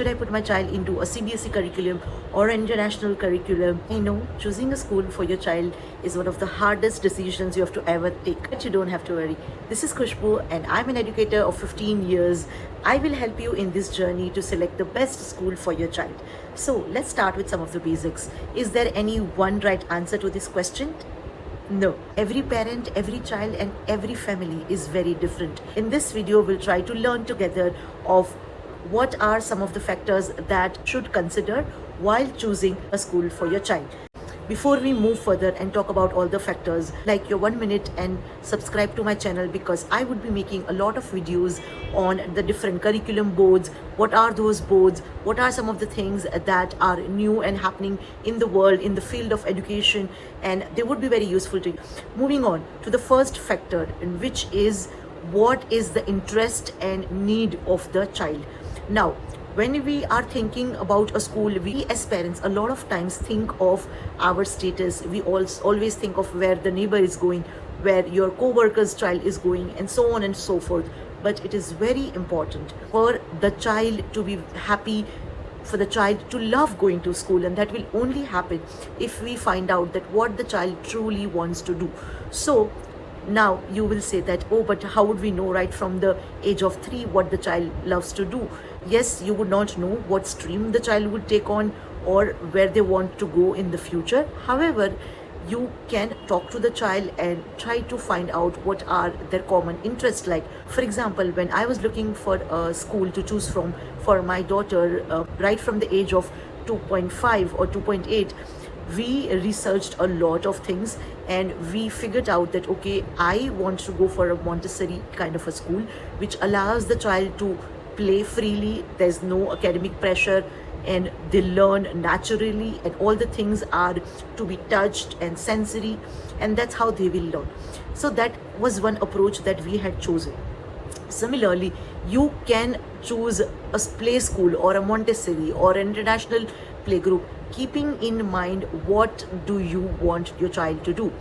Should I put my child into a CBSE curriculum or an international curriculum? I know choosing a school for your child is one of the hardest decisions you have to ever take, but you don't have to worry. This is Khushbu and I'm an educator of 15 years. I will help you in this journey to select the best school for your child. So let's start with some of the basics. Is there any one right answer to this question? No. Every parent, every child and every family is very different. In this video, we'll try to learn together of what are some of the factors that should consider while choosing a school for your child. Before we move further and talk about all the factors, like your 1 minute and subscribe to my channel, because I would be making a lot of videos on the different curriculum boards. What are those boards? What are some of the things that are new and happening in the world, in the field of education, and they would be very useful to you. Moving on to the first factor, in which is what is the interest and need of the child. Now, when we are thinking about a school, we as parents a lot of times think of our status. We always think of where the neighbor is going, where your co-worker's child is going, and so on and so forth. But it is very important for the child to be happy, for the child to love going to school, and that will only happen if we find out that what the child truly wants to do. So now you will say that, oh, but how would we know right from the age of 3 what the child loves to do? Yes, you would not know what stream the child would take on or where they want to go in the future. However, you can talk to the child and try to find out what are their common interests like. For example, when I was looking for a school to choose from for my daughter, right from the age of 2.5 or 2.8, we researched a lot of things and we figured out that, okay, I want to go for a Montessori kind of a school, which allows the child to play freely. There's no academic pressure and they learn naturally, and all the things are to be touched and sensory, and that's how they will learn. So that was one approach that we had chosen. Similarly, you can choose a play school or a Montessori or an international playgroup, keeping in mind what do you want your child to do.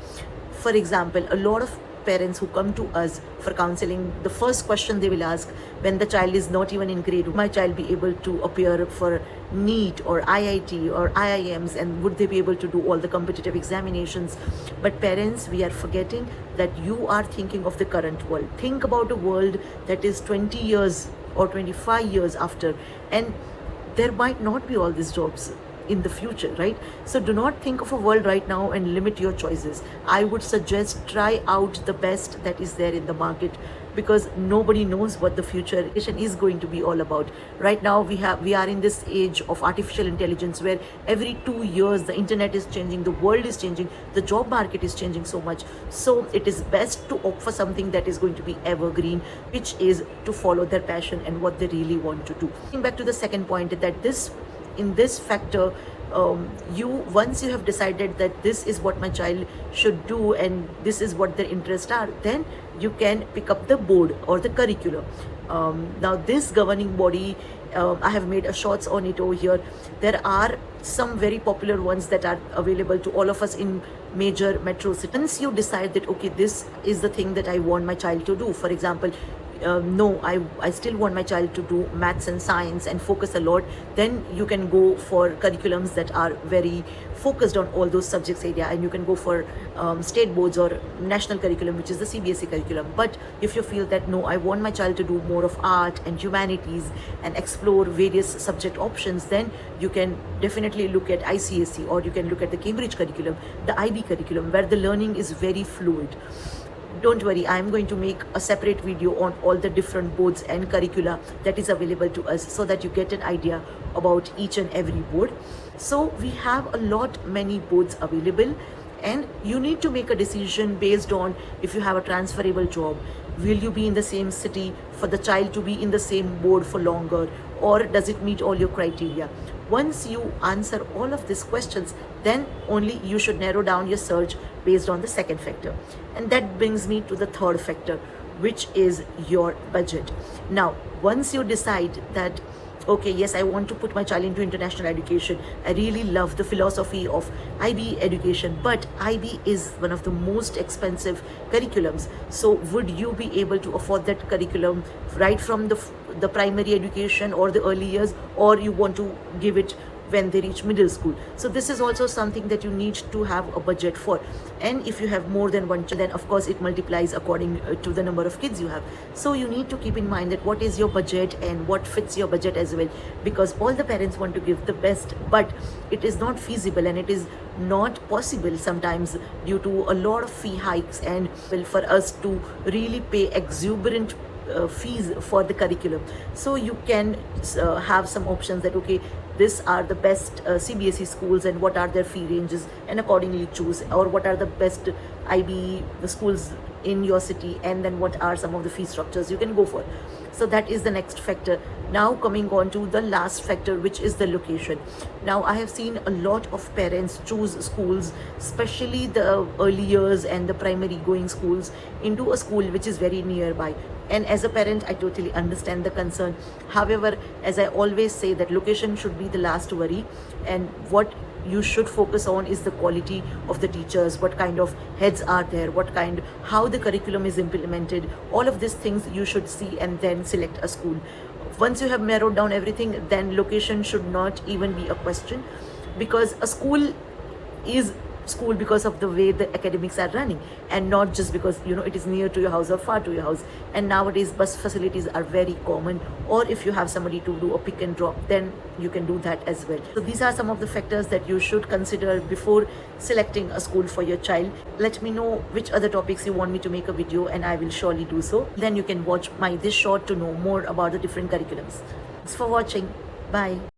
For example, a lot of parents who come to us for counseling, the first question they will ask when the child is not even in grade, would my child be able to appear for NEET or IIT or IIMs, and would they be able to do all the competitive examinations? But parents, we are forgetting that you are thinking of the current world. Think about a world that is 20 years or 25 years after, and there might not be all these jobs in the future, right? So do not think of a world right now and limit your choices. I would suggest try out the best that is there in the market, because nobody knows what the future education is going to be all about. Right now we are in this age of artificial intelligence where every 2 years the internet is changing, the world is changing, the job market is changing so much. So it is best to opt for something that is going to be evergreen, which is to follow their passion and what they really want to do. Coming back to the second point, that in this factor, once you have decided that this is what my child should do and this is what their interests are, then you can pick up the board or the curriculum. Now this governing body, I have made a shorts on it over here. There are some very popular ones that are available to all of us in major metro cities. Once you decide that, okay, this is the thing that I want my child to do, for example, no, I still want my child to do maths and science and focus a lot, then you can go for curriculums that are very focused on all those subjects area, and you can go for state boards or national curriculum, which is the CBSE curriculum. But if you feel that, no, I want my child to do more of art and humanities and explore various subject options, then you can definitely look at ICSE, or you can look at the Cambridge curriculum, the IB curriculum, where the learning is very fluid. Don't worry, I'm going to make a separate video on all the different boards and curricula that is available to us, so that you get an idea about each and every board. So we have many boards available, and you need to make a decision based on if you have a transferable job. Will you be in the same city for the child to be in the same board for longer, or does it meet all your criteria? Once you answer all of these questions, then only you should narrow down your search based on the second factor. And that brings me to the third factor, which is your budget. Now, once you decide that, okay, yes, I want to put my child into international education. I really love the philosophy of IB education, but IB is one of the most expensive curriculums. So would you be able to afford that curriculum right from the primary education or the early years, or you want to give it when they reach middle school? So this is also something that you need to have a budget for. And if you have more than one child, then of course it multiplies according to the number of kids you have. So you need to keep in mind that what is your budget and what fits your budget as well, because all the parents want to give the best, but it is not feasible and it is not possible sometimes due to a lot of fee hikes, and well, for us to really pay exuberant fees for the curriculum. So you can have some options that, okay, these are the best CBSE schools and what are their fee ranges, and accordingly choose, or what are the best IB schools in your city, and then what are some of the fee structures you can go for. So that is the next factor. Now coming on to the last factor, which is the location. Now I have seen a lot of parents choose schools, especially the early years and the primary going schools, into a school which is very nearby. And as a parent, I totally understand the concern. However, as I always say, that location should be the last worry, and what you should focus on is the quality of the teachers, what kind of heads are there, how the curriculum is implemented. All of these things you should see and then select a school. Once you have narrowed down everything, then location should not even be a question, because a school is school because of the way the academics are running, and not just because it is near to your house or far to your house. And nowadays bus facilities are very common, or if you have somebody to do a pick and drop, then you can do that as well. So these are some of the factors that you should consider before selecting a school for your child. Let me know which other topics you want me to make a video, and I will surely do so. Then you can watch this short to know more about the different curriculums. Thanks for watching. Bye.